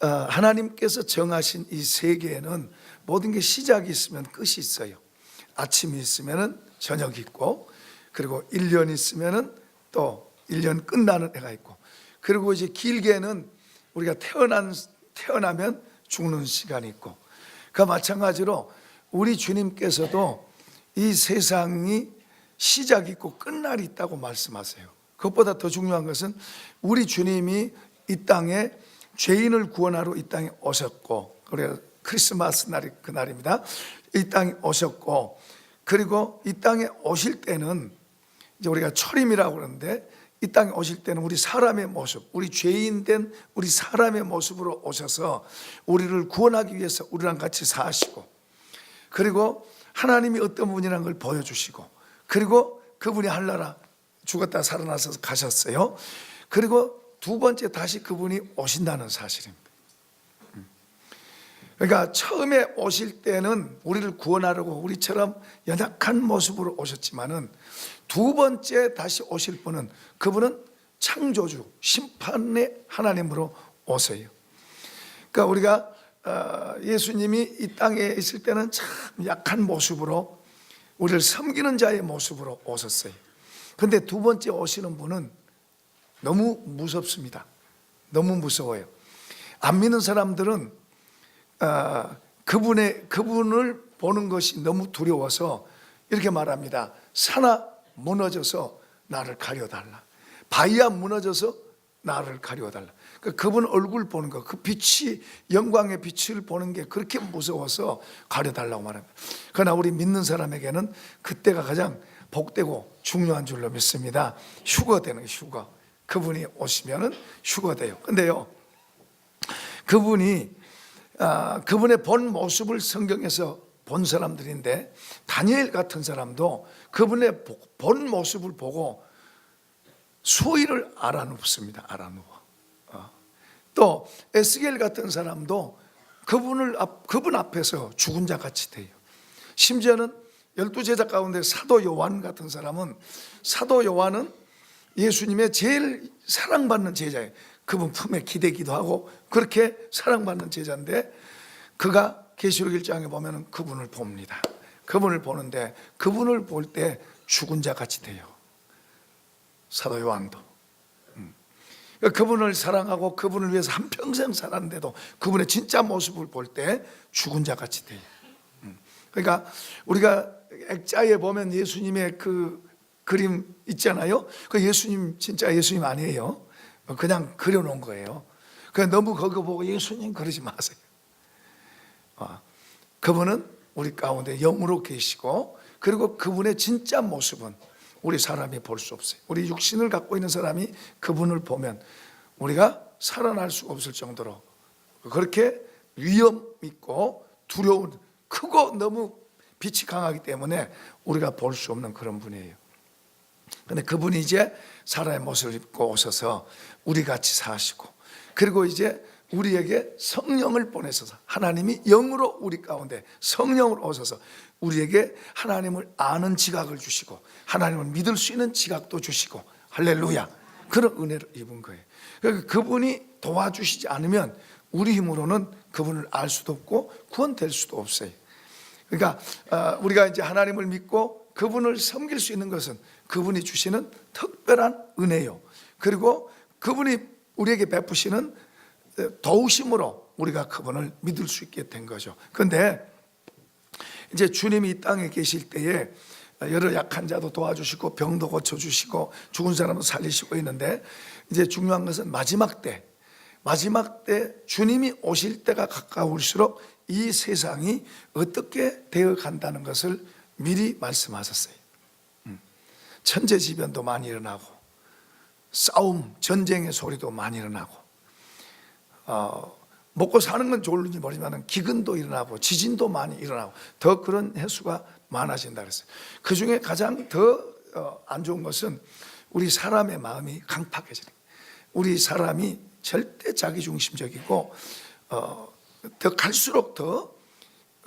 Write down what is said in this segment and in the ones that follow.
하나님께서 정하신 이 세계에는 모든 게 시작이 있으면 끝이 있어요. 아침이 있으면 저녁이 있고, 그리고 1년 있으면 또 1년 끝나는 해가 있고, 그리고 이제 길게는 우리가 태어나면 죽는 시간이 있고, 그 마찬가지로 우리 주님께서도 이 세상이 시작이 있고 끝날이 있다고 말씀하세요. 그것보다 더 중요한 것은 우리 주님이 이 땅에 죄인을 구원하러 이 땅에 오셨고, 그래 크리스마스 날이 그날입니다. 이 땅에 오셨고, 그리고 이 땅에 오실 때는 이제 우리가 초림이라고 그러는데, 이 땅에 오실 때는 우리 사람의 모습, 우리 죄인 된 우리 사람의 모습으로 오셔서 우리를 구원하기 위해서 우리랑 같이 사시고, 그리고 하나님이 어떤 분이라는 걸 보여주시고, 그리고 그분이 하늘나라 죽었다 살아나서 가셨어요. 그리고 두 번째 다시 그분이 오신다는 사실입니다. 그러니까 처음에 오실 때는 우리를 구원하려고 우리처럼 연약한 모습으로 오셨지만은, 두 번째 다시 오실 분은 그분은 창조주, 심판의 하나님으로 오세요. 그러니까 우리가 예수님이 이 땅에 있을 때는 참 약한 모습으로 우리를 섬기는 자의 모습으로 오셨어요. 그런데 두 번째 오시는 분은 너무 무섭습니다. 너무 무서워요. 안 믿는 사람들은 그분을 보는 것이 너무 두려워서 이렇게 말합니다. 산아 무너져서 나를 가려달라. 바위야 무너져서 나를 가려달라. 그분 얼굴 보는 거, 그 빛이, 영광의 빛을 보는 게 그렇게 무서워서 가려달라고 말합니다. 그러나 우리 믿는 사람에게는 그때가 가장 복되고 중요한 줄로 믿습니다. 휴거되는 휴거. 그분이 오시면은 휴거돼요. 근데요, 그분의 본 모습을 성경에서 본 사람들인데, 다니엘 같은 사람도 그분의 본 모습을 보고 수위를 알아눕습니다. 또 에스겔 같은 사람도 그분 앞에서 죽은 자 같이 돼요. 심지어는 12제자 가운데 사도 요한 같은 사람은, 사도 요한은 예수님의 제일 사랑받는 제자예요. 그분 품에 기대기도 하고 그렇게 사랑받는 제자인데, 그가 계시록 1장에 보면 그분을 봅니다. 그분을 보는데, 그분을 볼 때 죽은 자 같이 돼요. 사도 요한도. 그분을 사랑하고 그분을 위해서 한평생 살았는데도 그분의 진짜 모습을 볼 때 죽은 자 같이 돼요. 그러니까 우리가 액자에 보면 예수님의 그 그림 있잖아요. 그 예수님 진짜 예수님 아니에요. 그냥 그려놓은 거예요. 그냥 너무 그거 보고 예수님 그러지 마세요. 그분은 우리 가운데 영으로 계시고, 그리고 그분의 진짜 모습은 우리 사람이 볼 수 없어요. 우리 육신을 갖고 있는 사람이 그분을 보면 우리가 살아날 수 없을 정도로 그렇게 위험 있고 두려운, 크고 너무 빛이 강하기 때문에 우리가 볼 수 없는 그런 분이에요. 그런데 그분이 이제 사람의 모습을 입고 오셔서 우리 같이 사시고, 그리고 이제 우리에게 성령을 보내셔서, 하나님이 영으로 우리 가운데 성령으로 오셔서 우리에게 하나님을 아는 지각을 주시고 하나님을 믿을 수 있는 지각도 주시고, 할렐루야, 그런 은혜를 입은 거예요. 그러니까 그분이 도와주시지 않으면 우리 힘으로는 그분을 알 수도 없고 구원될 수도 없어요. 그러니까 우리가 이제 하나님을 믿고 그분을 섬길 수 있는 것은 그분이 주시는 특별한 은혜요, 그리고 그분이 우리에게 베푸시는 도우심으로 우리가 그분을 믿을 수 있게 된 거죠. 그런데 이제 주님이 이 땅에 계실 때에 여러 약한 자도 도와주시고 병도 고쳐주시고 죽은 사람도 살리시고 있는데, 이제 중요한 것은 마지막 때 주님이 오실 때가 가까울수록 이 세상이 어떻게 되어 간다는 것을 미리 말씀하셨어요. 천재지변도 많이 일어나고, 싸움, 전쟁의 소리도 많이 일어나고, 먹고 사는 건 좋을지 모르지만 기근도 일어나고 지진도 많이 일어나고 더 그런 횟수가 많아진다 그랬어요. 그 중에 가장 더 안 좋은 것은 우리 사람의 마음이 강팍해지는 거예요. 우리 사람이 절대 자기중심적이고 더 갈수록 더,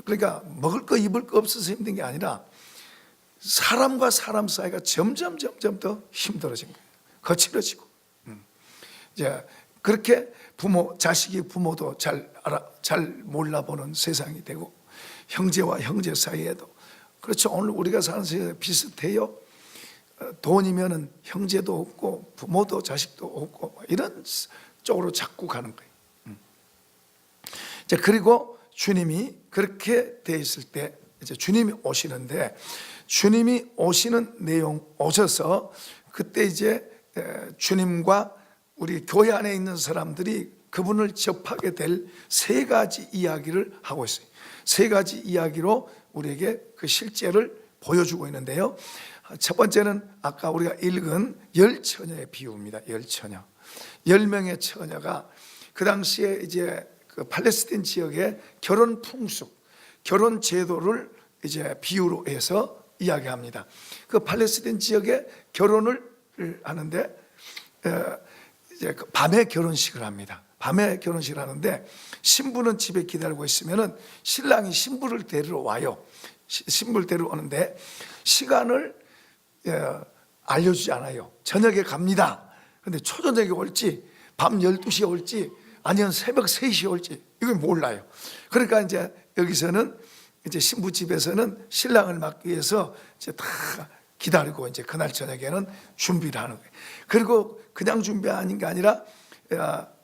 그러니까 먹을 거 입을 거 없어서 힘든 게 아니라 사람과 사람 사이가 점점 더 힘들어진 거예요. 거칠어지고 이제 그렇게 자식이 부모도 잘 몰라보는 세상이 되고, 형제와 형제 사이에도, 그렇죠. 오늘 우리가 사는 세상에 비슷해요. 돈이면은 형제도 없고 부모도 자식도 없고 이런 쪽으로 자꾸 가는 거예요. 그리고 주님이 그렇게 돼 있을 때 이제 주님이 오시는데, 주님이 오시는 내용, 오셔서 그때 이제 주님과 우리 교회 안에 있는 사람들이 그분을 접하게 될 세 가지 이야기를 하고 있어요. 세 가지 이야기로 우리에게 그 실제를 보여주고 있는데요. 첫 번째는 아까 우리가 읽은 10처녀의 비유입니다. 10처녀. 10명의 처녀가 그 당시에 이제 그 팔레스틴 지역의 결혼 풍습, 결혼 제도를 이제 비유로 해서 이야기합니다. 그 팔레스틴 지역에 결혼을 하는데 이제 밤에 결혼식을 합니다. 밤에 결혼식을 하는데 신부는 집에 기다리고 있으면은 신랑이 신부를 데리러 와요. 신부를 데리러 오는데 시간을 알려주지 않아요. 저녁에 갑니다. 근데 초저녁에 올지 밤 12시에 올지 아니면 새벽 3시에 올지 이걸 몰라요. 그러니까 이제 여기서는 이제 신부 집에서는 신랑을 맞기 위해서 이제 다 기다리고 이제 그날 저녁에는 준비를 하는 거예요. 그리고 그냥 준비하는 게 아니라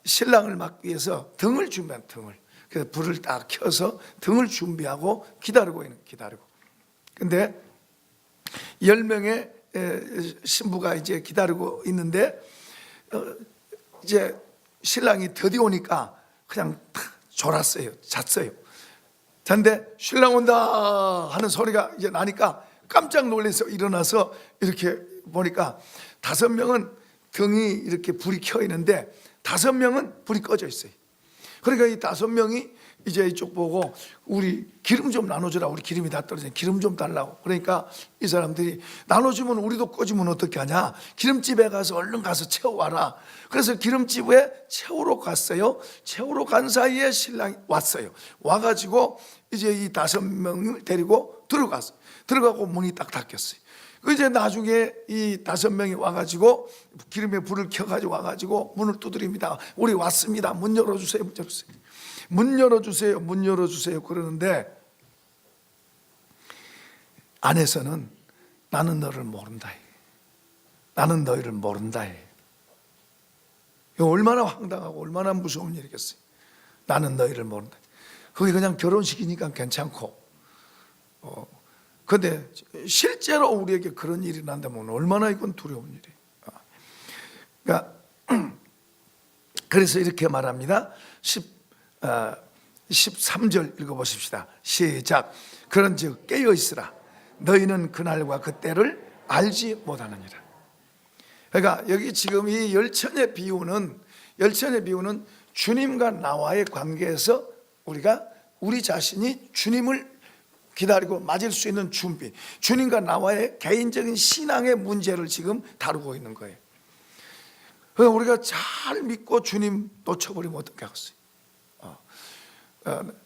신랑을 맞기 위해서 등을 준비한 등을, 그래서 불을 딱 켜서 등을 준비하고 기다리고. 근데 10명의 신부가 이제 기다리고 있는데 이제 신랑이 드디어 오니까 그냥 탁 졸았어요. 잤어요. 근데 신랑 온다 하는 소리가 이제 나니까 깜짝 놀라서 일어나서 이렇게 보니까 5명은 등이 이렇게 불이 켜 있는데 5명은 불이 꺼져 있어요. 그러니까 이 5명이 이제 이쪽 보고 우리 기름 좀 나눠주라. 우리 기름이 다 떨어지니 기름 좀 달라고. 그러니까 이 사람들이 나눠주면 우리도 꺼지면 어떻게 하냐. 기름집에 가서 얼른 가서 채워와라. 그래서 기름집에 채우러 갔어요. 채우러 간 사이에 신랑이 왔어요. 와가지고 이제 이 5명을 데리고 들어갔어요. 들어가고 문이 딱 닫혔어요. 그 이제 나중에 이 5명이 와가지고 기름에 불을 켜가지고 와가지고 문을 두드립니다. 우리 왔습니다. 문 열어주세요. 문 열어주세요. 그러는데 안에서는 나는 너를 모른다. 나는 너희를 모른다. 이거 얼마나 황당하고 얼마나 무서운 일이겠어요. 나는 너희를 모른다. 그게 그냥 결혼식이니까 괜찮고, 근데 실제로 우리에게 그런 일이 난다면 얼마나 이건 두려운 일이에요. 그러니까 그래서 이렇게 말합니다. 13절 읽어보십시다. 시작. 그런즉 깨어있으라. 너희는 그날과 그때를 알지 못하느니라. 그러니까 여기 지금 이 10처녀의 비유는 주님과 나와의 관계에서 우리가 우리 자신이 주님을 기다리고 맞을 수 있는 준비, 주님과 나와의 개인적인 신앙의 문제를 지금 다루고 있는 거예요. 그러니까 우리가 잘 믿고 주님 놓쳐버리면 어떻게 하겠어요?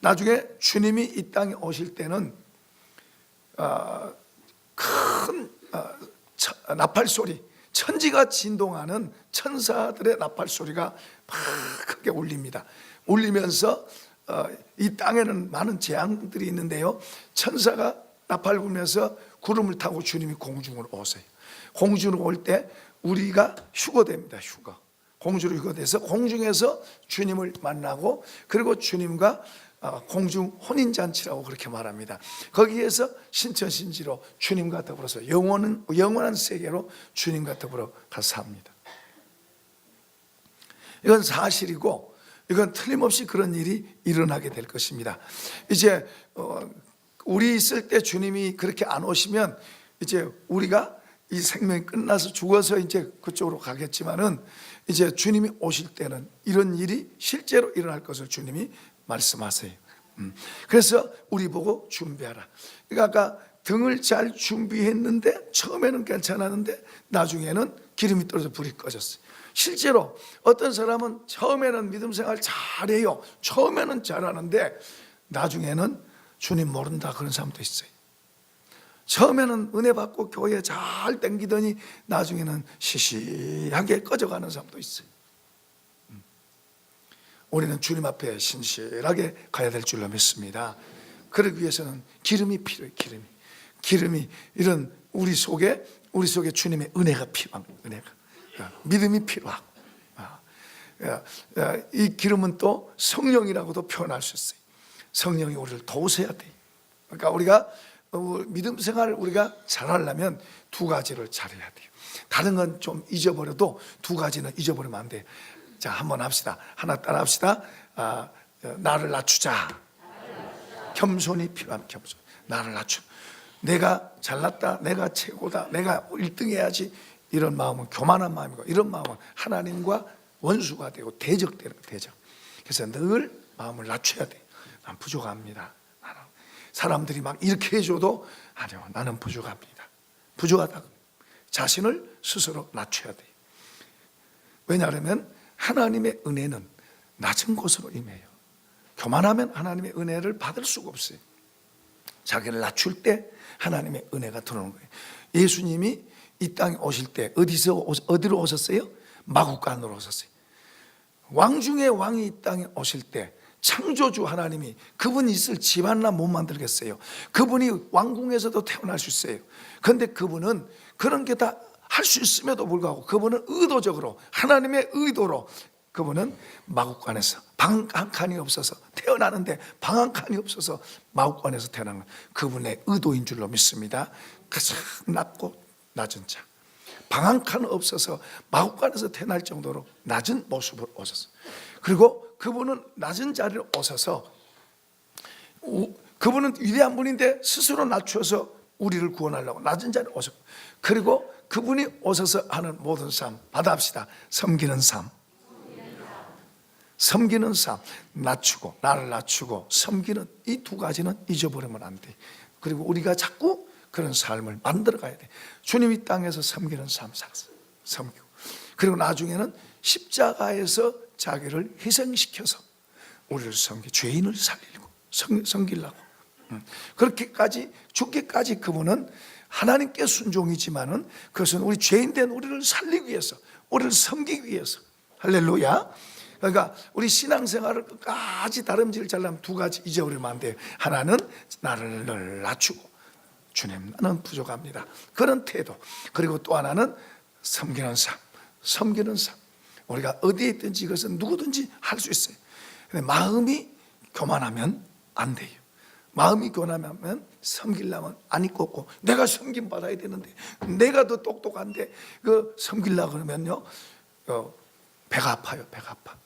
나중에 주님이 이 땅에 오실 때는 큰 나팔 소리, 천지가 진동하는 천사들의 나팔 소리가 막 크게 울립니다. 울리면서 이 땅에는 많은 재앙들이 있는데요, 천사가 나팔 불면서 구름을 타고 주님이 공중으로 오세요. 공중으로 올 때 우리가 휴거됩니다. 공중으로 휴거돼서 공중에서 주님을 만나고, 그리고 주님과 공중 혼인잔치라고 그렇게 말합니다. 거기에서 신천신지로 주님과 더불어서 영원한 세계로 주님과 더불어 가서 삽니다. 이건 사실이고 이건 틀림없이 그런 일이 일어나게 될 것입니다. 이제 우리 있을 때 주님이 그렇게 안 오시면 이제 우리가 이 생명이 끝나서 죽어서 이제 그쪽으로 가겠지만은, 이제 주님이 오실 때는 이런 일이 실제로 일어날 것을 주님이 말씀하세요. 그래서 우리 보고 준비하라. 그러니까 아까 등을 잘 준비했는데 처음에는 괜찮았는데 나중에는 기름이 떨어져 불이 꺼졌어요. 실제로 어떤 사람은 처음에는 믿음 생활 잘해요. 처음에는 잘하는데 나중에는 주님 모른다 그런 사람도 있어요. 처음에는 은혜 받고 교회 잘 땡기더니 나중에는 시시하게 꺼져가는 사람도 있어요. 우리는 주님 앞에 신실하게 가야 될 줄로 믿습니다. 그러기 위해서는 기름이 필요해요. 기름이 이런 우리 속에 주님의 은혜가 필요합니다. 은혜가 믿음이 필요하고 이 기름은 또 성령이라고도 표현할 수 있어요. 성령이 우리를 도우셔야 돼요. 그러니까 우리가 믿음 생활을 우리가 잘하려면 두 가지를 잘해야 돼요. 다른 건 좀 잊어버려도 두 가지는 잊어버리면 안 돼요. 자, 한번 합시다. 하나 따라 합시다. 나를 낮추자. 겸손이 필요합니다. 겸손. 나를 낮추. 내가 잘났다, 내가 최고다, 내가 1등 해야지, 이런 마음은 교만한 마음이고, 이런 마음은 하나님과 원수가 되고 대적되는 거예요. 대적. 그래서 늘 마음을 낮춰야 돼요. 난 부족합니다. 사람들이 막 이렇게 해줘도 아니요, 나는 부족합니다. 부족하다. 자신을 스스로 낮춰야 돼요. 왜냐하면 하나님의 은혜는 낮은 곳으로 임해요. 교만하면 하나님의 은혜를 받을 수가 없어요. 자기를 낮출 때 하나님의 은혜가 들어오는 거예요. 예수님이 이 땅에 오실 때 어디로 오셨어요? 마구간으로 오셨어요. 왕 중에 왕이 이 땅에 오실 때 창조주 하나님이 그분이 있을 집 하나 못 만들겠어요. 그분이 왕궁에서도 태어날 수 있어요. 그런데 그분은 그런 게 다 할 수 있음에도 불구하고 그분은 의도적으로 하나님의 의도로 그분은 마구간에서 방 한 칸이 없어서 태어나는데 방 한 칸이 없어서 마구간에서 태어난 건 그분의 의도인 줄로 믿습니다. 가장 낮고 낮은 자, 방 한 칸 없어서 마구간에서 태어날 정도로 낮은 모습으로 오셨어요. 그리고 그분은 낮은 자리로 오셔서 그분은 위대한 분인데 스스로 낮추어서 우리를 구원하려고 낮은 자리에 오셨고, 그리고 그분이 오셔서 하는 모든 삶 받아합시다. 섬기는 삶. 섬기는 삶, 낮추고 나를 낮추고 섬기는 이 두 가지는 잊어버리면 안 돼. 그리고 우리가 자꾸 그런 삶을 만들어 가야 돼. 주님 이 땅에서 섬기는 삶 살았어요. 섬기고, 그리고 나중에는 십자가에서 자기를 희생시켜서 우리를 섬기, 죄인을 살리고 섬기려고, 그렇게까지 죽기까지 그분은 하나님께 순종이지만은 그것은 우리 죄인된 우리를 살리기 위해서, 우리를 섬기기 위해서. 할렐루야. 그러니까 우리 신앙생활을 끝까지 다름질 잘라면 두 가지 잊어버리면 안 돼요. 하나는 나를 늘 낮추고, 주님 나는 부족합니다, 그런 태도. 그리고 또 하나는 섬기는 삶. 섬기는 삶. 우리가 어디에 있든지 이것은 누구든지 할 수 있어요. 근데 마음이 교만하면 안 돼요. 마음이 교만하면 섬기려면 안 있고, 내가 섬김 받아야 되는데, 내가 더 똑똑한데 그 섬기려고 그러면요, 배가 아파요. 배가 아파.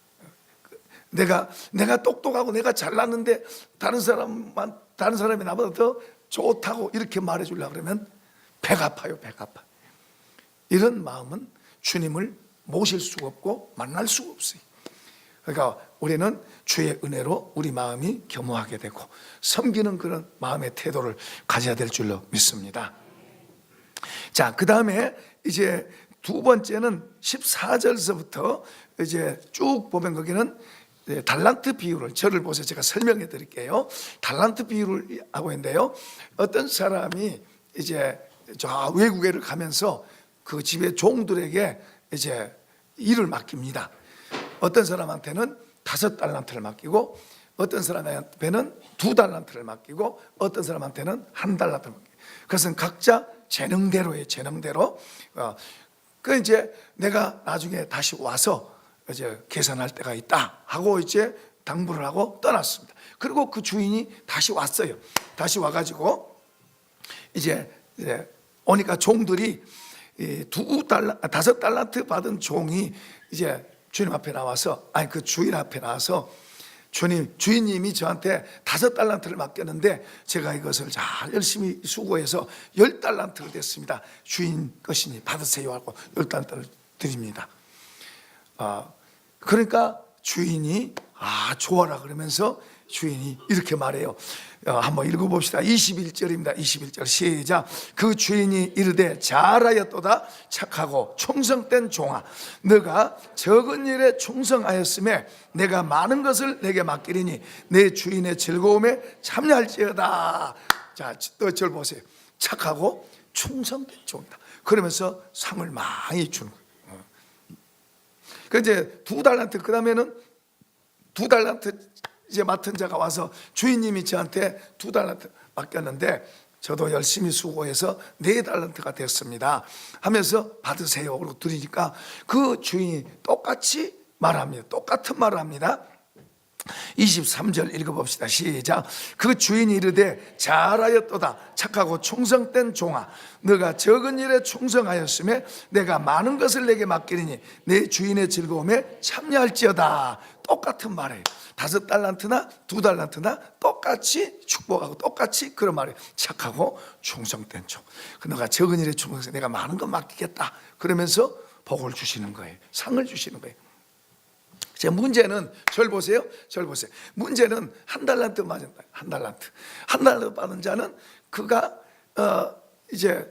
내가 똑똑하고 내가 잘났는데 다른 사람이 나보다 더 좋다고 이렇게 말해주려고 그러면 배가 아파요. 배가 아파. 이런 마음은 주님을 모실 수가 없고 만날 수가 없어요. 그러니까 우리는 주의 은혜로 우리 마음이 겸허하게 되고 섬기는 그런 마음의 태도를 가져야 될 줄로 믿습니다. 자, 그 다음에 이제 두 번째는 14절서부터 이제 쭉 보면 거기는 달란트 비유를, 저를 보세요. 제가 설명해 드릴게요. 달란트 비유를 하고 있는데요, 어떤 사람이 이제 저 외국에를 가면서 그 집의 종들에게 이제 일을 맡깁니다. 어떤 사람한테는 5달란트를 맡기고, 어떤 사람한테는 2달란트를 맡기고, 어떤 사람한테는 1달란트를 맡기고. 그것은 각자 재능대로예요. 재능대로. 그 이제 내가 나중에 다시 와서 이제 계산할 때가 있다 하고 이제 당부를 하고 떠났습니다. 그리고 그 주인이 다시 왔어요. 다시 와가지고 이제 오니까 종들이 5달란트 받은 종이 이제 주님 앞에 나와서, 아니 그 주인 앞에 나와서, 주인님이 저한테 5달란트를 맡겼는데 제가 이것을 잘 열심히 수고해서 10달란트가 됐습니다. 주인 것이니 받으세요 하고 10달란트를 드립니다. 그러니까 주인이 좋아라 그러면서 주인이 이렇게 말해요. 한번 읽어봅시다. 21절입니다. 21절 시작. 그 주인이 이르되 잘하였도다 착하고 충성된 종아, 너가 적은 일에 충성하였음에 내가 많은 것을 내게 맡기리니 내 주인의 즐거움에 참여할지어다. 자, 또 절 보세요. 착하고 충성된 종이다. 그러면서 상을 많이 주는 거예요. 그 이제 2달란트, 그 다음에는 2달란트 이제 맡은 자가 와서 주인님이 저한테 2달란트 맡겼는데 저도 열심히 수고해서 4달란트가 됐습니다 하면서 받으세요 그러고 드리니까 그 주인이 똑같이 말합니다. 똑같은 말을 합니다. 23절 읽어봅시다. 시작. 그 주인이 이르되 잘하였도다 착하고 충성된 종아, 너가 적은 일에 충성하였으며 내가 많은 것을 내게 맡기리니 내 주인의 즐거움에 참여할지어다. 똑같은 말이에요. 5달란트나 2달란트나 똑같이 축복하고 똑같이 그런 말이에요. 착하고 충성된 종, 너가 적은 일에 충성해서 내가 많은 것 맡기겠다 그러면서 복을 주시는 거예요. 상을 주시는 거예요. 제 문제는 절 보세요. 문제는 1달란트 맞은다. 1달란트 받은 자는 그가 이제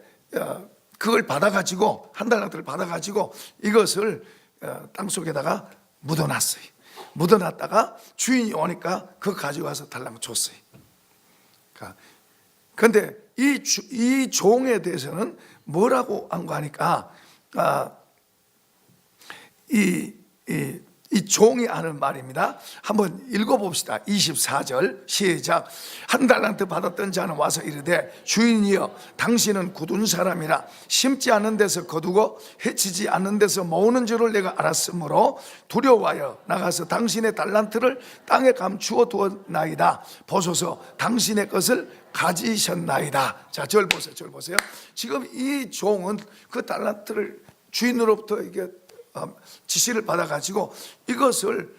그걸 받아가지고 1달란트를 받아가지고 이것을 땅속에다가 묻어놨어요. 묻어놨다가 주인이 오니까 그거 가져가서 달라고 줬어요. 그런데 이 종에 대해서는 뭐라고 한 거 하니까 이 종이 하는 말입니다. 한번 읽어봅시다. 24절 시작. 1달란트 받았던 자는 와서 이르되 주인이여 당신은 굳은 사람이라 심지 않은 데서 거두고 해치지 않는 데서 모으는 줄을 내가 알았으므로 두려워하여 나가서 당신의 달란트를 땅에 감추어 두었나이다. 보소서 당신의 것을 가지셨나이다. 자, 절 보세요. 지금 이 종은 그 달란트를 주인으로부터 이게 지시를 받아가지고 이것을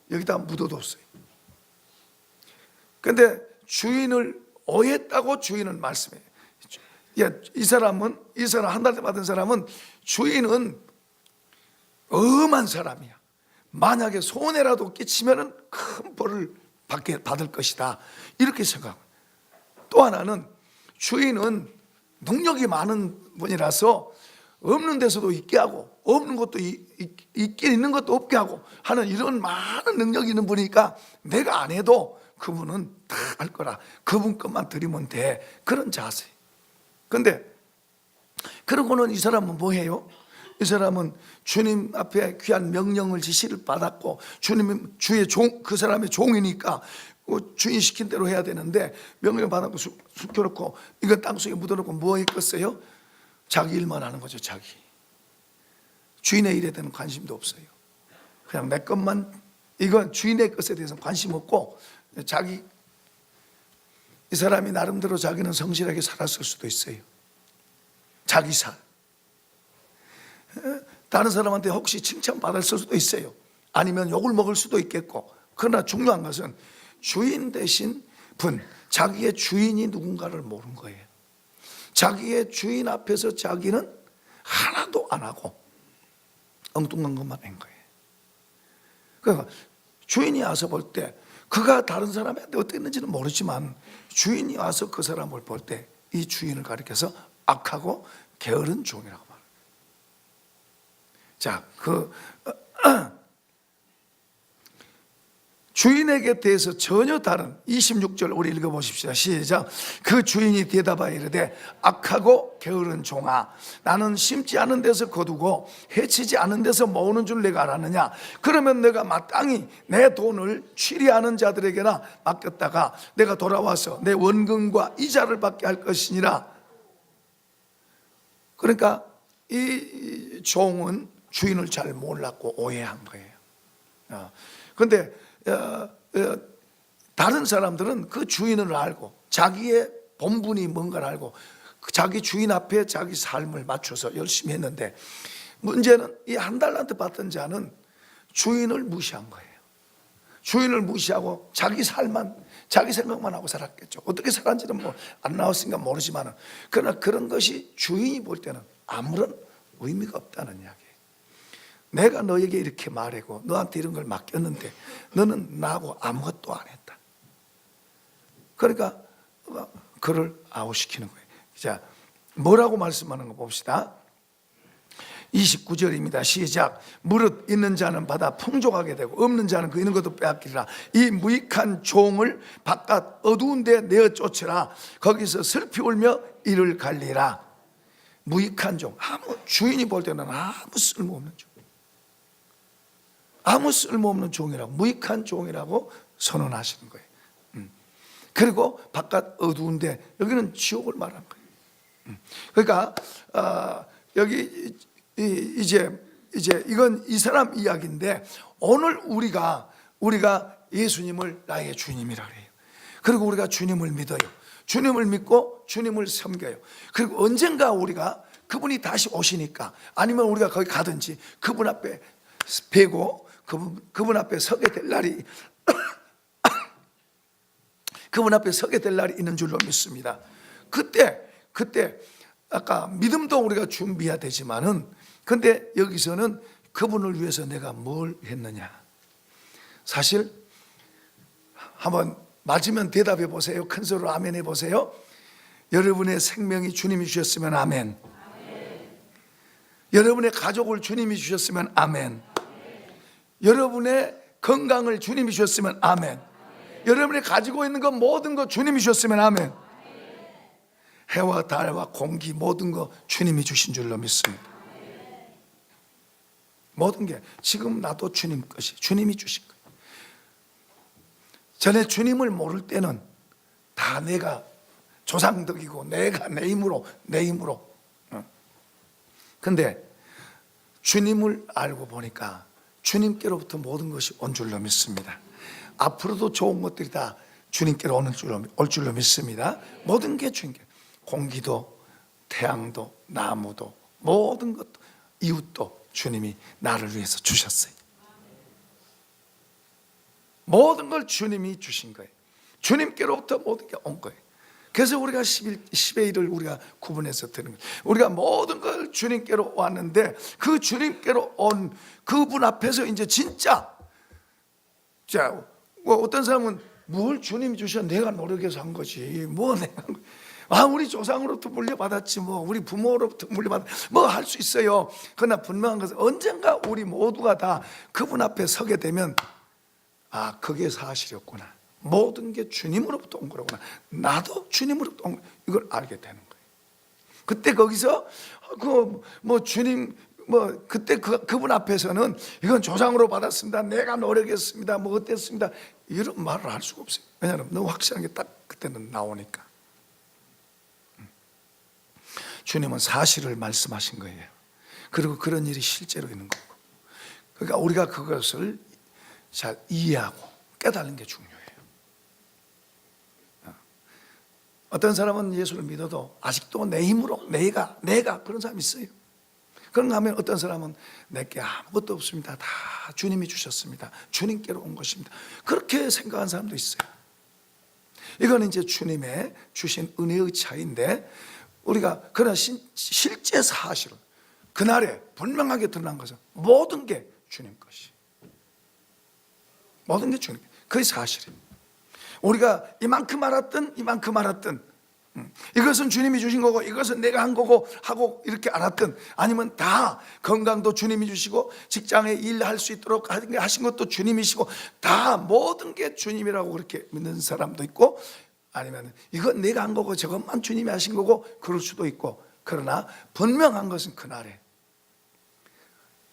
여기다 묻어뒀어요. 그런데 주인을 오해했다고 주인은 말씀해요. 이 사람 1달란트 받은 사람은 주인은 엄한 사람이야. 만약에 손해라도 끼치면 큰 벌을 받을 것이다 이렇게 생각합니다. 또 하나는 주인은 능력이 많은 분이라서 없는 데서도 있게 하고 없는 것도 있게 있는 것도 없게 하고 하는 이런 많은 능력이 있는 분이니까 내가 안 해도 그분은 다 할 거라, 그분 것만 드리면 돼, 그런 자세. 그런데 그러고는 이 사람은 뭐 해요? 이 사람은 주님 앞에 귀한 명령을 지시를 받았고 주님 주의 종, 그 사람의 종이니까 주인 시킨 대로 해야 되는데 명령 받았고 숨겨놓고 이거 땅속에 묻어놓고 뭐 했겠어요? 자기 일만 하는 거죠. 자기 주인의 일에 대한 관심도 없어요. 그냥 내 것만, 이건 주인의 것에 대해서는 관심 없고 이 사람이 나름대로 자기는 성실하게 살았을 수도 있어요. 자기 살. 다른 사람한테 혹시 칭찬받을 수도 있어요. 아니면 욕을 먹을 수도 있겠고. 그러나 중요한 것은 주인 대신 분, 자기의 주인이 누군가를 모르는 거예요. 자기의 주인 앞에서 자기는 하나도 안 하고 엉뚱한 것만 한 거예요. 그러니까 주인이 와서 볼 때 그가 다른 사람한테 어떻게 했는지는 모르지만 주인이 와서 그 사람을 볼 때 이 주인을 가리켜서 악하고 게으른 종이라고 말합니다. 자, 주인에게 대해서 전혀 다른 26절 우리 읽어보십시다. 시작. 그 주인이 대답하여 이르되 악하고 게으른 종아, 나는 심지 않은 데서 거두고 해치지 않은 데서 모으는 줄 내가 알았느냐? 그러면 내가 마땅히 내 돈을 취리하는 자들에게나 맡겼다가 내가 돌아와서 내 원금과 이자를 받게 할 것이니라. 그러니까 이 종은 주인을 잘 몰랐고 오해한 거예요. 그런데 다른 사람들은 그 주인을 알고 자기의 본분이 뭔가를 알고 자기 주인 앞에 자기 삶을 맞춰서 열심히 했는데, 문제는 이 1달란트 받던 자는 주인을 무시한 거예요. 주인을 무시하고 자기 생각만 하고 살았겠죠. 어떻게 살았는지는 뭐 안 나왔으니까 모르지만, 그러나 그런 것이 주인이 볼 때는 아무런 의미가 없다는 이야기예요. 내가 너에게 이렇게 말하고 너한테 이런 걸 맡겼는데 너는 나하고 아무것도 안 했다. 그러니까 그를 아웃시키는 거예요. 자, 뭐라고 말씀하는 거 봅시다. 29절입니다. 시작. 무릇 있는 자는 받아 풍족하게 되고 없는 자는 그 있는 것도 빼앗기리라. 이 무익한 종을 바깥 어두운 데 내어 쫓으라. 거기서 슬피 울며 이를 갈리라. 무익한 종, 아무 주인이 볼 때는 아무 쓸모없는 종, 아무 쓸모없는 종이라고, 무익한 종이라고 선언하시는 거예요. 그리고 바깥 어두운데 여기는 지옥을 말한 거예요. 그러니까 여기 이제 이건 이 사람 이야기인데, 오늘 우리가 예수님을 나의 주님이라 그래요. 그리고 우리가 주님을 믿어요. 주님을 믿고 주님을 섬겨요. 그리고 언젠가 우리가 그분이 다시 오시니까, 아니면 우리가 거기 가든지 그분 앞에 뵈고 그분 앞에 서게 될 날이 그분 앞에 서게 될 날이 있는 줄로 믿습니다. 그때 아까 믿음도 우리가 준비해야 되지만은, 근데 여기서는 그분을 위해서 내가 뭘 했느냐. 사실 한번 맞으면 대답해 보세요. 큰 소리로 아멘 해 보세요. 여러분의 생명이 주님이 주셨으면 아멘. 여러분의 가족을 주님이 주셨으면 아멘. 여러분의 건강을 주님이 주셨으면 아멘. 여러분이 가지고 있는 것 모든 거 주님이 주셨으면 아멘. 해와 달과 공기 모든 거 주님이 주신 줄로 믿습니다. 모든 게 지금 나도 주님 것이, 주님이 주신 거예요. 전에 주님을 모를 때는 다 내가 조상덕이고 내가 내 힘으로. 근데 주님을 알고 보니까 주님께로부터 모든 것이 온 줄로 믿습니다. 앞으로도 좋은 것들이 다 주님께로 올 줄로 믿습니다. 모든 게 주님께, 공기도 태양도 나무도 모든 것도 이웃도 주님이 나를 위해서 주셨어요. 모든 걸 주님이 주신 거예요. 주님께로부터 모든 게 온 거예요. 그래서 우리가 10의 1을 우리가 구분해서 드는 거예요. 우리가 모든 걸 주님께로 왔는데, 그 주님께로 온 그분 앞에서 이제 진짜, 자, 어떤 사람은 뭘 주님이 주셔, 내가 노력해서 한 거지, 뭐 내가 우리 조상으로부터 물려받았지, 뭐 우리 부모로부터 물려받았, 뭐 할 수 있어요. 그러나 분명한 것은 언젠가 우리 모두가 다 그분 앞에 서게 되면, 아, 그게 사실이었구나, 모든 게 주님으로부터 온 거구나, 나도 주님으로부터 온 거, 이걸 알게 되는 거예요. 그때 거기서 주님 그때 그분 앞에서는 이건 조상으로 받았습니다, 내가 노력했습니다, 뭐 어땠습니다, 이런 말을 할 수가 없어요. 왜냐하면 너무 확실한 게 딱 그때는 나오니까. 주님은 사실을 말씀하신 거예요. 그리고 그런 일이 실제로 있는 거고, 그러니까 우리가 그것을 잘 이해하고 깨달는 게 중요해요. 어떤 사람은 예수를 믿어도 아직도 내 힘으로 내가 그런 사람이 있어요. 그런가 하면 어떤 사람은 내게 아무것도 없습니다, 다 주님이 주셨습니다, 주님께로 온 것입니다, 그렇게 생각하는 사람도 있어요. 이건 이제 주님의 주신 은혜의 차이인데, 우리가 그런 실제 사실은 그날에 분명하게 드러난 것은 모든 게 주님 것이, 모든 게 주님, 그게 사실이에요. 우리가 이만큼 알았든 이것은 주님이 주신 거고 이것은 내가 한 거고 하고 이렇게 알았든, 아니면 다 건강도 주님이 주시고 직장에 일할 수 있도록 하신 것도 주님이시고, 다 모든 게 주님이라고 그렇게 믿는 사람도 있고, 아니면 이건 내가 한 거고 저것만 주님이 하신 거고 그럴 수도 있고. 그러나 분명한 것은 그날에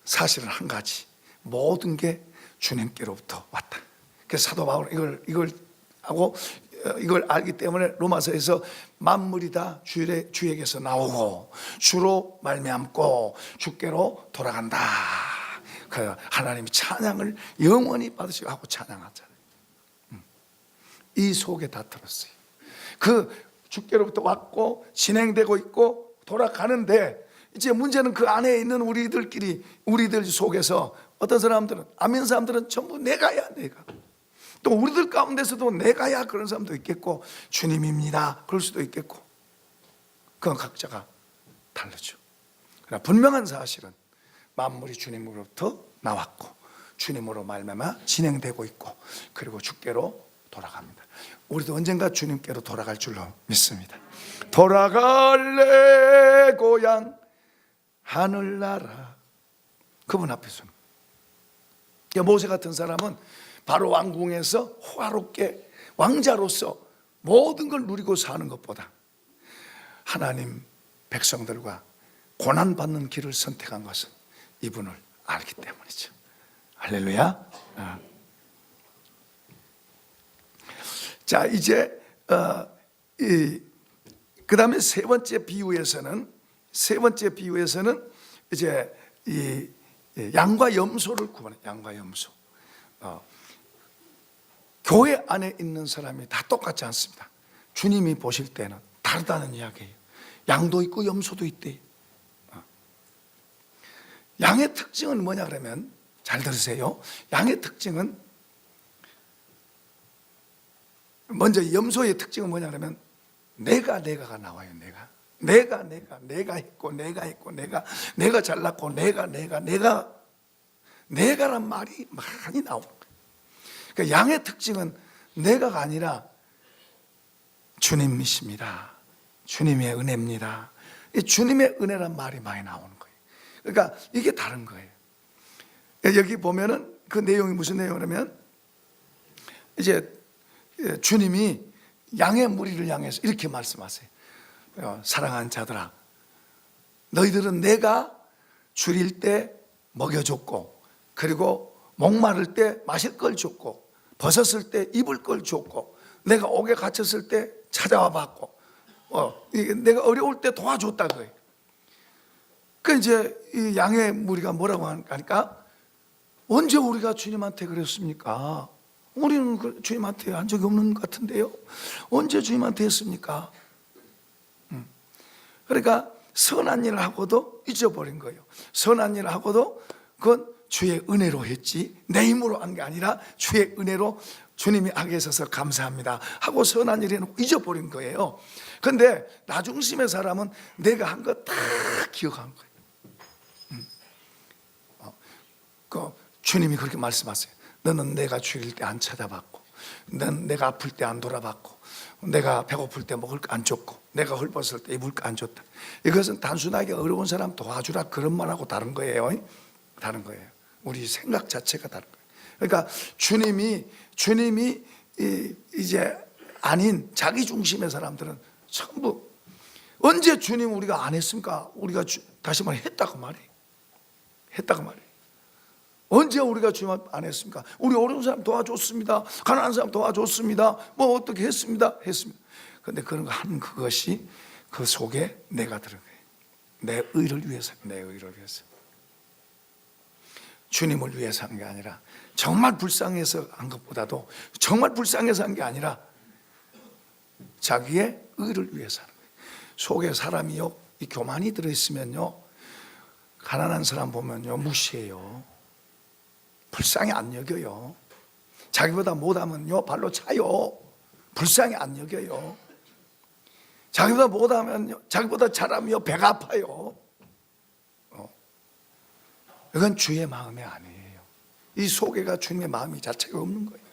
사실은 한 가지, 모든 게 주님께로부터 왔다. 그래서 사도 바울은 이걸 알기 때문에 로마서에서 만물이 다 주에게서 나오고 주로 말미암고 주께로 돌아간다. 그 하나님이 찬양을 영원히 받으시고 하고 찬양하잖아요. 이 속에 다 들었어요. 그 주께로부터 왔고 진행되고 있고 돌아가는데, 이제 문제는 그 안에 있는 우리들 속에서 어떤 사람들은, 아멘 사람들은 전부 내가야, 내가. 또 우리들 가운데서도 내가야 그런 사람도 있겠고, 주님입니다 그럴 수도 있겠고, 그건 각자가 다르죠. 그러나 분명한 사실은 만물이 주님으로부터 나왔고 주님으로 말미암아 진행되고 있고, 그리고 주께로 돌아갑니다. 우리도 언젠가 주님께로 돌아갈 줄로 믿습니다. 돌아갈래 고향 하늘나라, 그분 앞에서는. 모세 같은 사람은 바로 왕궁에서 호화롭게 왕자로서 모든 걸 누리고 사는 것보다 하나님 백성들과 고난받는 길을 선택한 것은 이분을 알기 때문이죠. 할렐루야. 자, 이제 그 다음에 세 번째 비유에서는 이제 이 양과 염소를 구분해. 양과 염소. 교회 안에 있는 사람이 다 똑같지 않습니다. 주님이 보실 때는 다르다는 이야기예요. 양도 있고 염소도 있대요. 양의 특징은 뭐냐 그러면, 잘 들으세요. 양의 특징은, 먼저 염소의 특징은 뭐냐 그러면 내가가 나와요. 내가 했고, 내가 잘났고, 내가란 말이 많이 나오는 거예요. 그러니까 양의 특징은 내가가 아니라 주님이십니다. 주님의 은혜입니다. 이 주님의 은혜란 말이 많이 나오는 거예요. 그러니까 이게 다른 거예요. 여기 보면은 그 내용이 무슨 내용이냐면, 이제 주님이 양의 무리를 향해서 이렇게 말씀하세요. 사랑하는 자들아, 너희들은 내가 줄일 때 먹여줬고, 그리고 목마를 때 마실 걸 줬고, 벗었을 때 입을 걸 줬고, 내가 옥에 갇혔을 때 찾아와 봤고, 내가 어려울 때 도와줬다 그거예요. 그 이제 이 양의 무리가 뭐라고 하니까, 언제 우리가 주님한테 그랬습니까? 우리는 주님한테 한 적이 없는 것 같은데요. 언제 주님한테 했습니까? 그러니까 선한 일을 하고도 잊어버린 거예요. 선한 일을 하고도 그건 주의 은혜로 했지, 내 힘으로 한 게 아니라 주의 은혜로 주님이 하게 해서 감사합니다 하고 선한 일 해놓고 잊어버린 거예요. 그런데 나중심의 사람은 내가 한 거 다 기억한 거예요. 주님이 그렇게 말씀하세요. 너는 내가 죽일 때 안 찾아봤고, 넌 내가 아플 때 안 돌아봤고, 내가 배고플 때 먹을 거 안 줬고, 내가 헐벗을 때 입을 거 안 줬다. 이것은 단순하게 어려운 사람 도와주라 그런 말하고 다른 거예요. 다른 거예요. 우리 생각 자체가 다른 거예요. 그러니까 주님이 이제 아닌 자기 중심의 사람들은 전부, 언제 주님 우리가 안 했습니까? 우리가 다시 말해 했다고 말해요. 언제 우리가 주님 안 했습니까? 우리 어려운 사람 도와줬습니다. 가난한 사람 도와줬습니다. 뭐 어떻게 했습니다. 그런데 그런 거 하는 그것이 그 속에 내가 들어가요. 내 의를 위해서. 주님을 위해서 한 게 아니라, 정말 불쌍해서 한 것보다도, 정말 불쌍해서 한 게 아니라 자기의 의를 위해서 하는 거예요. 속에 사람이요, 이 교만이 들어있으면요, 가난한 사람 보면요 무시해요. 불쌍히 안 여겨요. 자기보다 못하면요 발로 차요. 불쌍히 안 여겨요. 자기보다 못하면요, 자기보다 잘하면요 배가 아파요. 이건 주의 마음이 아니에요. 이 속에가 주님의 마음이 자체가 없는 거예요.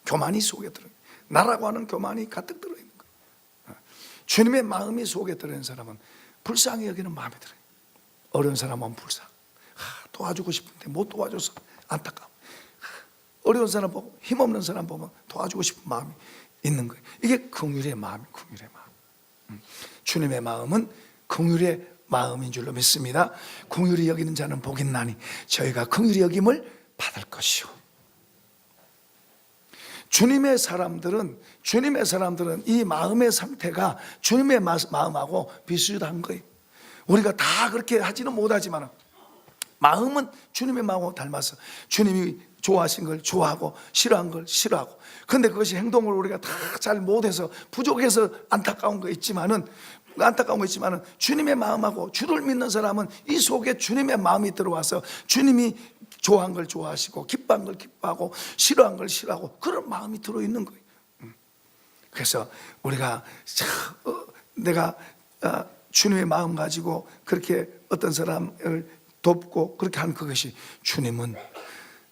교만이 속에 들어요. 나라고 하는 교만이 가득 들어있는 거예요. 주님의 마음이 속에 들어있는 사람은 불쌍히 여기는 마음이 들어요. 어려운 사람은 불쌍. 도와주고 싶은데 못 도와줘서 안타까워. 어려운 사람 보고, 힘없는 사람 보면 도와주고 싶은 마음이 있는 거예요. 이게 긍휼의 마음이에요. 주님의 마음은 긍휼의 마음인 줄로 믿습니다. 긍휼히 여기는 자는 복이 있나니 저희가 긍휼히 여김을 받을 것이요. 주님의 사람들은 이 마음의 상태가 주님의 마음하고 비슷한 거예요. 우리가 다 그렇게 하지는 못하지만 마음은 주님의 마음하고 닮아서 주님이 좋아하신 걸 좋아하고 싫어한 걸 싫어하고, 그런데 그것이 행동으로 우리가 다 잘 못해서 부족해서 안타까운 거 있지만은 주님의 마음하고 주를 믿는 사람은 이 속에 주님의 마음이 들어와서 주님이 좋아한 걸 좋아하시고 기뻐한 걸 기뻐하고 싫어한 걸 싫어하고 그런 마음이 들어있는 거예요. 그래서 우리가 내가 주님의 마음 가지고 그렇게 어떤 사람을 돕고 그렇게 하는 그것이 주님은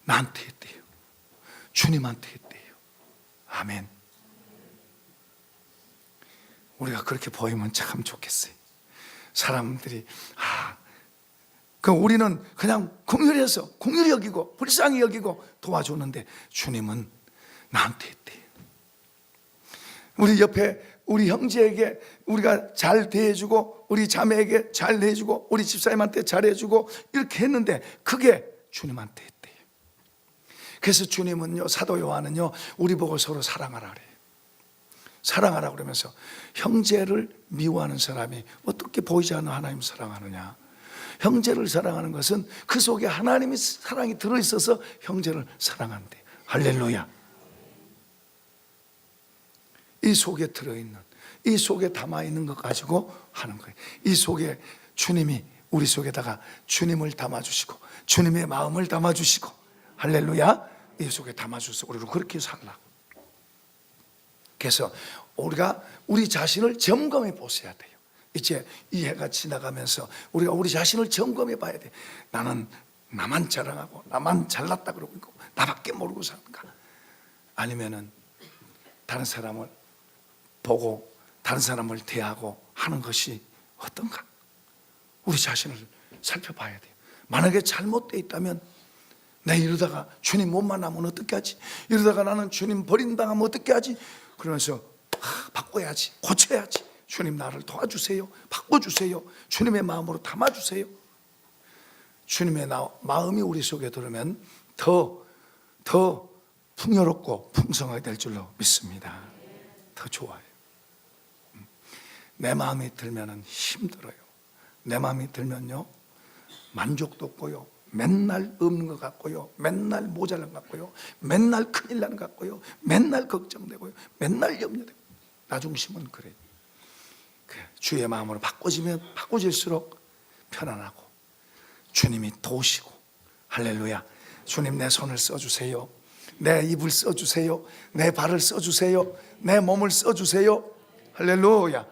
나한테 했대요. 주님한테 했대요. 아멘. 우리가 그렇게 보이면 참 좋겠어요. 사람들이 우리는 그냥 긍휼히 여기고 불쌍히 여기고 도와주는데 주님은 나한테 했대요. 우리 옆에 우리 형제에게 우리가 잘 대해주고, 우리 자매에게 잘 대해주고, 우리 집사님한테 잘해주고 이렇게 했는데 그게 주님한테 했대요. 그래서 주님은요, 사도 요한은요, 우리 보고 서로 사랑하라 그래요. 사랑하라 그러면서 형제를 미워하는 사람이 어떻게 보이지 않는 하나님을 사랑하느냐. 형제를 사랑하는 것은 그 속에 하나님의 사랑이 들어있어서 형제를 사랑한대. 할렐루야. 이 속에 들어있는, 이 속에 담아있는 것 가지고 하는 거예요. 이 속에 주님이 우리 속에다가 주님을 담아주시고 주님의 마음을 담아주시고, 할렐루야, 이 속에 담아주셔서 우리로 그렇게 살라고. 그래서 우리가 우리 자신을 점검해 보셔야 돼요. 이제 이 해가 지나가면서 우리가 우리 자신을 점검해 봐야 돼. 나는 나만 자랑하고 나만 잘났다 그러고 있고 나밖에 모르고 사는가? 아니면은 다른 사람을 보고 다른 사람을 대하고 하는 것이 어떤가? 우리 자신을 살펴봐야 돼요. 만약에 잘못되어 있다면, 내 이러다가 주님 못 만나면 어떻게 하지? 이러다가 나는 주님 버린당하면 어떻게 하지? 그러면서 바꿔야지, 고쳐야지. 주님 나를 도와주세요, 바꿔주세요, 주님의 마음으로 담아주세요. 주님의 마음이 우리 속에 들으면 더 풍요롭고 풍성하게 될 줄로 믿습니다. 더 좋아요. 내 마음이 들면 힘들어요. 내 마음이 들면요, 만족도 없고요, 맨날 없는 것 같고요, 맨날 모자란 것 같고요, 맨날 큰일 나는 것 같고요, 맨날 걱정되고요, 맨날 염려되고. 나 중심은 그래요. 주의 마음으로 바꿔질수록 편안하고 주님이 도우시고, 할렐루야. 주님 내 손을 써주세요, 내 입을 써주세요, 내 발을 써주세요, 내 몸을 써주세요. 할렐루야.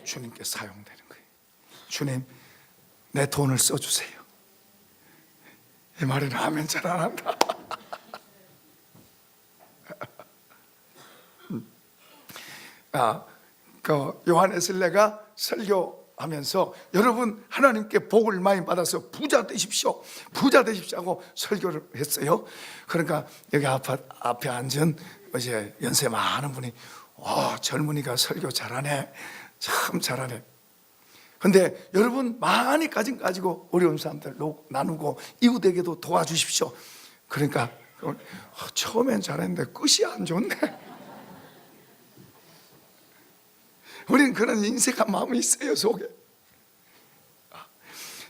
주님께 사용되는 거예요. 주님 내 돈을 써주세요. 이 말에는 아멘 잘 안 한다. 그 요한에슬레가 설교하면서 여러분 하나님께 복을 많이 받아서 부자 되십시오, 부자 되십시오 하고 설교를 했어요. 그러니까 여기 앞에 앉은 이제 연세 많은 분이, 젊은이가 설교 잘하네, 참 잘하네. 근데 여러분 많이 가지고 어려운 사람들 나누고 이웃에게도 도와주십시오. 그러니까 처음엔 잘했는데 끝이 안 좋네. 우리는 그런 인색한 마음이 있어요, 속에.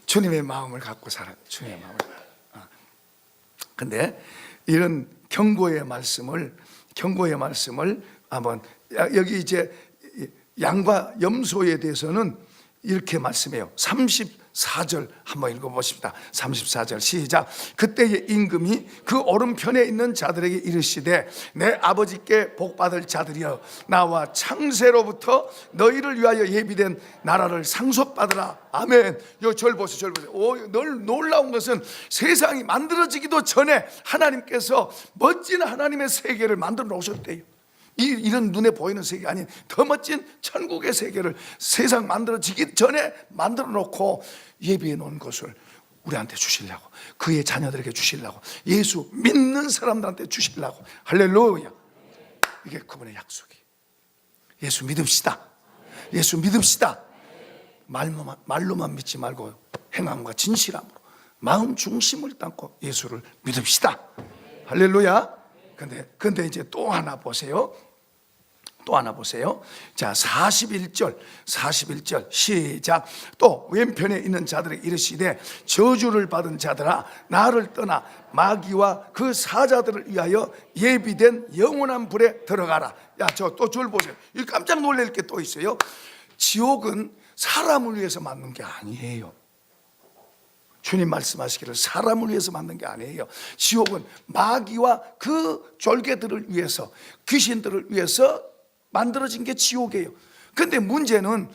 주님의 마음을 갖고 살아요. 주님의 마음을. 근데 이런 경고의 말씀을 한번, 여기 이제 양과 염소에 대해서는 이렇게 말씀해요. 34절 한번 읽어보십시다. 34절 시작. 그때의 임금이 그 오른편에 있는 자들에게 이르시되, 내 아버지께 복받을 자들이여, 나와 창세로부터 너희를 위하여 예비된 나라를 상속받으라. 아멘. 요 절 보세요. 놀라운 것은 세상이 만들어지기도 전에 하나님께서 멋진 하나님의 세계를 만들어 놓으셨대요. 이런 눈에 보이는 세계 아닌 더 멋진 천국의 세계를 세상 만들어지기 전에 만들어 놓고 예비해 놓은 것을 우리한테 주시려고, 그의 자녀들에게 주시려고, 예수 믿는 사람들한테 주시려고. 할렐루야. 이게 그분의 약속이에요. 예수 믿읍시다. 예수 믿읍시다. 말로만 믿지 말고 행함과 진실함으로 마음 중심을 담고 예수를 믿읍시다. 할렐루야. 근데 이제 또 하나 보세요. 자, 41절 시작. 또 왼편에 있는 자들에게 이르시되, 저주를 받은 자들아, 나를 떠나 마귀와 그 사자들을 위하여 예비된 영원한 불에 들어가라. 야, 또 절 보세요. 이 깜짝 놀랄 게 또 있어요. 지옥은 사람을 위해서 만든 게 아니에요. 주님 말씀하시기를 사람을 위해서 만든 게 아니에요. 지옥은 마귀와 그 졸개들을 위해서, 귀신들을 위해서 만들어진 게 지옥이에요. 근데 문제는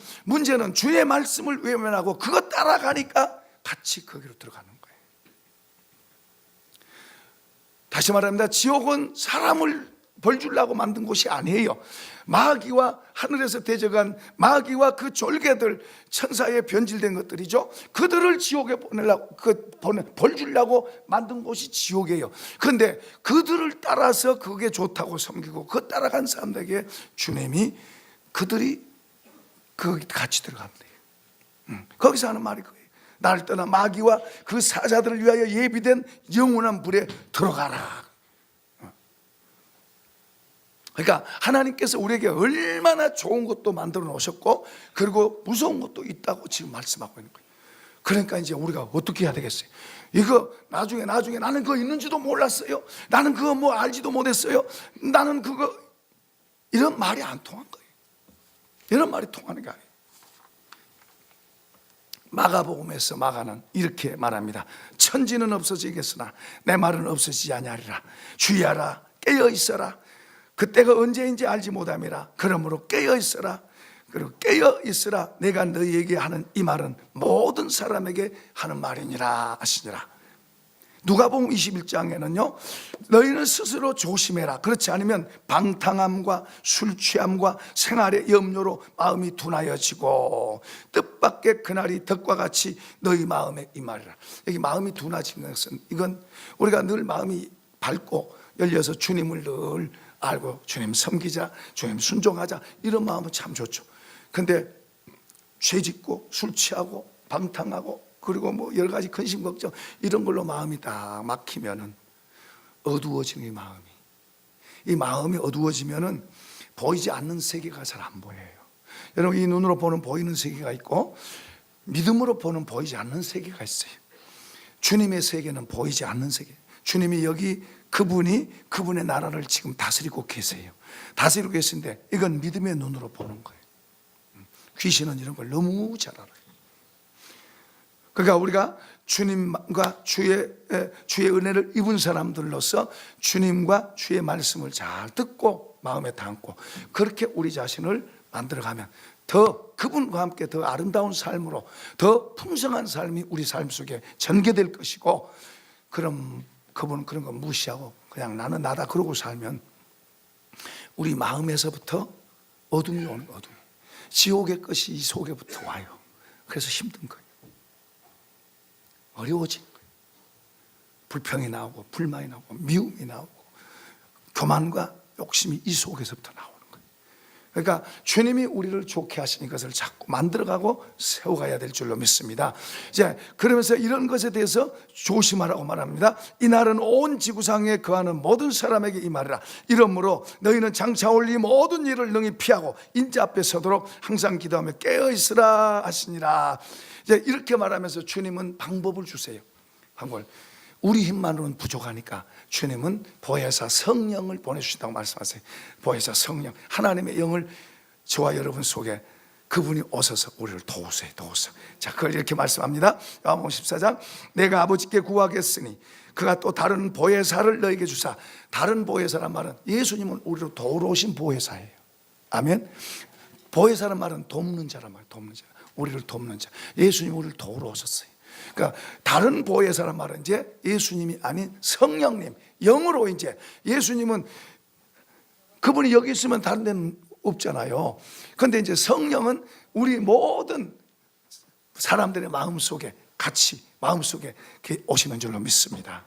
주의 말씀을 외면하고 그거 따라가니까 같이 거기로 들어가는 거예요. 다시 말합니다. 지옥은 사람을 벌 주려고 만든 곳이 아니에요. 마귀와 하늘에서 대적한 마귀와 그 졸개들, 천사에 변질된 것들이죠. 그들을 지옥에 보내려고, 벌 주려고 만든 곳이 지옥이에요. 그런데 그들을 따라서 그게 좋다고 섬기고 그 따라간 사람들에게 주님이 그들이 거기 같이 들어가면 돼요. 거기서 하는 말이 그거예요. 나를 떠나 마귀와 그 사자들을 위하여 예비된 영원한 불에 들어가라. 그러니까 하나님께서 우리에게 얼마나 좋은 것도 만들어 놓으셨고, 그리고 무서운 것도 있다고 지금 말씀하고 있는 거예요. 그러니까 이제 우리가 어떻게 해야 되겠어요? 이거 나중에 나는 그거 있는지도 몰랐어요. 나는 그거 뭐 알지도 못했어요. 나는 그거, 이런 말이 안 통한 거예요. 이런 말이 통하는 게 아니에요. 마가복음에서 마가는 이렇게 말합니다. 천지는 없어지겠으나 내 말은 없어지지 아니하리라. 주의하라, 깨어 있어라. 그때가 언제인지 알지 못함이라. 그러므로 깨어 있어라. 그리고 깨어 있으라. 내가 너희에게 하는 이 말은 모든 사람에게 하는 말이니라 하시니라. 누가복음 21장에는요, 너희는 스스로 조심해라. 그렇지 않으면 방탕함과 술 취함과 생활의 염려로 마음이 둔하여지고 뜻밖의 그날이 덕과 같이 너희 마음에 임하리라. 여기 마음이 둔해지는 것은, 이건 우리가 늘 마음이 밝고 열려서 주님을 늘 알고 주님 섬기자, 주님 순종하자, 이런 마음은 참 좋죠. 근데 죄 짓고 술 취하고 방탕하고 그리고 뭐 여러 가지 근심 걱정 이런 걸로 마음이 딱 막히면은 어두워지는 이 마음이 어두워지면은 보이지 않는 세계가 잘 안 보여요. 여러분, 이 눈으로 보는 보이는 세계가 있고 믿음으로 보는 보이지 않는 세계가 있어요. 주님의 세계는 보이지 않는 세계. 주님이 여기 그분의 나라를 지금 다스리고 계세요. 다스리고 계신데 이건 믿음의 눈으로 보는 거예요. 귀신은 이런 걸 너무 잘 알아요. 그러니까 우리가 주님과 주의 은혜를 입은 사람들로서 주님과 주의 말씀을 잘 듣고 마음에 담고 그렇게 우리 자신을 만들어가면 더 그분과 함께 더 아름다운 삶으로 더 풍성한 삶이 우리 삶 속에 전개될 것이고, 그럼 그분은 그런 거 무시하고 그냥 나는 나다 그러고 살면 우리 마음에서부터 어둠이 오는 거예요. 어둠이. 지옥의 것이 이 속에부터 와요. 그래서 힘든 거예요. 어려워진 거예요. 불평이 나오고 불만이 나오고 미움이 나오고 교만과 욕심이 이 속에서부터 나오는 거예요. 그러니까 주님이 우리를 좋게 하시는 것을 자꾸 만들어가고 세워가야 될 줄로 믿습니다. 이제 그러면서 이런 것에 대해서 조심하라고 말합니다. 이날은 온 지구상에 거하는 모든 사람에게 이 말이라. 이러므로 너희는 장차 올 이 모든 일을 능히 피하고 인자 앞에 서도록 항상 기도하며 깨어 있으라 하시니라. 이제 이렇게 말하면서 주님은 방법을 주세요. 방법을. 우리 힘만으로는 부족하니까 주님은 보혜사 성령을 보내주신다고 말씀하세요. 보혜사 성령, 하나님의 영을 저와 여러분 속에 그분이 오셔서 우리를 도우세요. 자, 그걸 이렇게 말씀합니다. 요한복음 14장, 내가 아버지께 구하겠으니 그가 또 다른 보혜사를 너에게 주사. 다른 보혜사란 말은 예수님은 우리를 도우러 오신 보혜사예요. 아멘. 보혜사란 말은 돕는 자란 말이에요. 돕는 자. 우리를 돕는 자. 예수님이 우리를 도우러 오셨어요. 그러니까 다른 보혜사란 말은 이제 예수님이 아닌 성령님, 영으로 이제 예수님은 그분이 여기 있으면 다른 데는 없잖아요. 그런데 이제 성령은 우리 모든 사람들의 마음속에 같이 마음속에 오시는 줄로 믿습니다.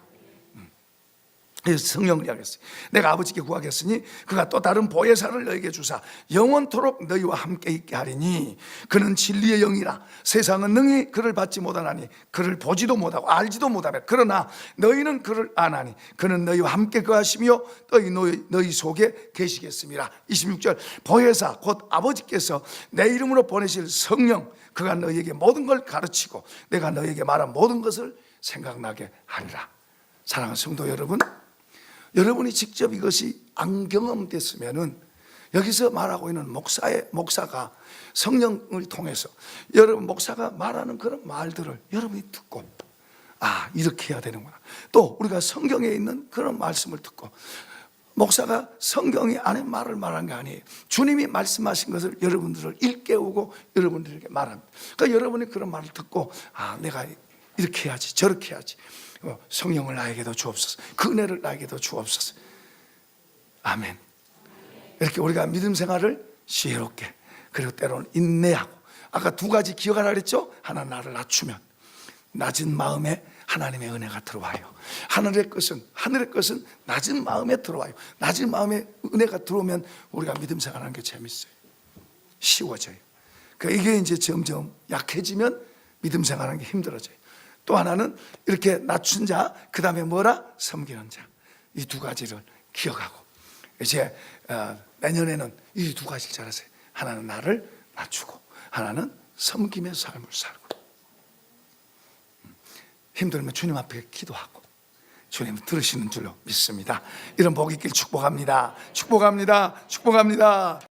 그래서 성령을 이야기했어요. 내가 아버지께 구하겠으니 그가 또 다른 보혜사를 너에게 주사 영원토록 너희와 함께 있게 하리니 그는 진리의 영이라. 세상은 능히 그를 받지 못하나니 그를 보지도 못하고 알지도 못하며 그러나 너희는 그를 아나니 그는 너희와 함께 거하시며 너희 속에 계시겠습니다. 26절, 보혜사 곧 아버지께서 내 이름으로 보내실 성령, 그가 너희에게 모든 걸 가르치고 내가 너희에게 말한 모든 것을 생각나게 하리라. 사랑하는 성도 여러분, 여러분이 직접 이것이 안 경험됐으면은 여기서 말하고 있는 목사가 성령을 통해서 여러분 목사가 말하는 그런 말들을 여러분이 듣고 아, 이렇게 해야 되는구나. 또 우리가 성경에 있는 그런 말씀을 듣고, 목사가 성경이 안에 말을 말한 게 아니에요. 주님이 말씀하신 것을 여러분들을 일깨우고 여러분들에게 말합니다. 그러니까 여러분이 그런 말을 듣고 아, 내가 이렇게 해야지 저렇게 해야지, 성령을 나에게도 주옵소서, 그 은혜를 나에게도 주옵소서. 아멘. 이렇게 우리가 믿음 생활을 지혜롭게, 그리고 때로는 인내하고, 아까 두 가지 기억하라 그랬죠. 하나, 나를 낮추면 낮은 마음에 하나님의 은혜가 들어와요. 하늘의 것은 낮은 마음에 들어와요. 낮은 마음에 은혜가 들어오면 우리가 믿음 생활하는 게 재밌어요. 쉬워져요. 그러니까 이게 이제 점점 약해지면 믿음 생활하는 게 힘들어져요. 또 하나는 이렇게 낮춘 자, 그 다음에 뭐라? 섬기는 자. 이 두 가지를 기억하고 이제 내년에는 이 두 가지를 잘하세요. 하나는 나를 낮추고 하나는 섬김의 삶을 살고, 힘들면 주님 앞에 기도하고 주님 들으시는 줄로 믿습니다. 이런 복 있길 축복합니다. 축복합니다. 축복합니다.